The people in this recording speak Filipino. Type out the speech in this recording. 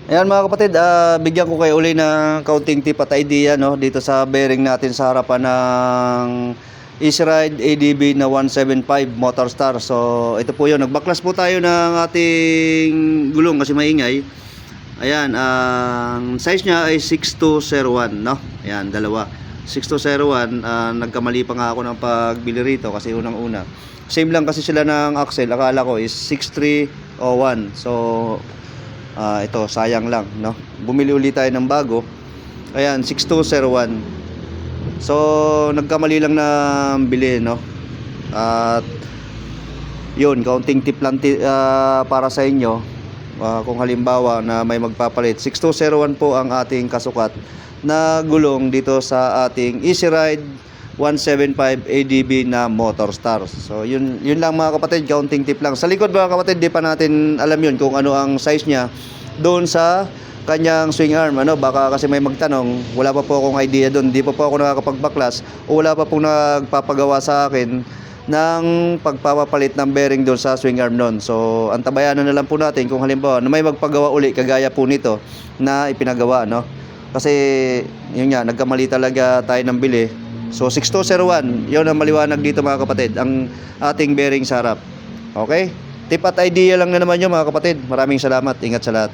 Ayan mga kapatid, bigyan ko kayo uli ng kaunting tip at idea, no, dito sa bearing natin sa harapan ng Easy Ride ADB na 175 Motorstar. So ito po yun, nagbaklas po tayo ng ating gulong kasi maingay. Ayan, ang size niya ay 6201, no? Ayan, dalawa 6201. Nagkamali pa nga ako ng pagbili rito kasi unang-una same lang kasi sila ng axle, akala ko is 6301. So ito, sayang lang, no? Bumili ulit tayo ng bago. Ayan, 6201. So, nagkamali lang na bili, no? At yun, kaunting tip lang para sa inyo. Kung halimbawa na may magpapalit, 6201 po ang ating kasukat na gulong dito sa ating Easy Ride 175 ADB na Motorstar. So yun lang mga kapatid, kaunting tip lang. Sa likod mga kapatid, di pa natin alam yun kung ano ang size niya doon sa kanyang swing arm, ano, baka kasi may magtanong, wala pa po akong idea doon, di pa po ako nakakapagbaklas o wala pa pong nagpapagawa sa akin ng pagpapapalit ng bearing doon sa swing arm noon. So antabayanan na lang po natin kung halimbawa na may magpagawa uli kagaya po nito na ipinagawa, no? Kasi yun nga, nagkamali talaga tayo ng bili. So 6201, yun ang maliwanag dito mga kapatid, ang ating bearing sa harap. Okay? Tip at idea lang na naman yun mga kapatid. Maraming salamat. Ingat sa lahat.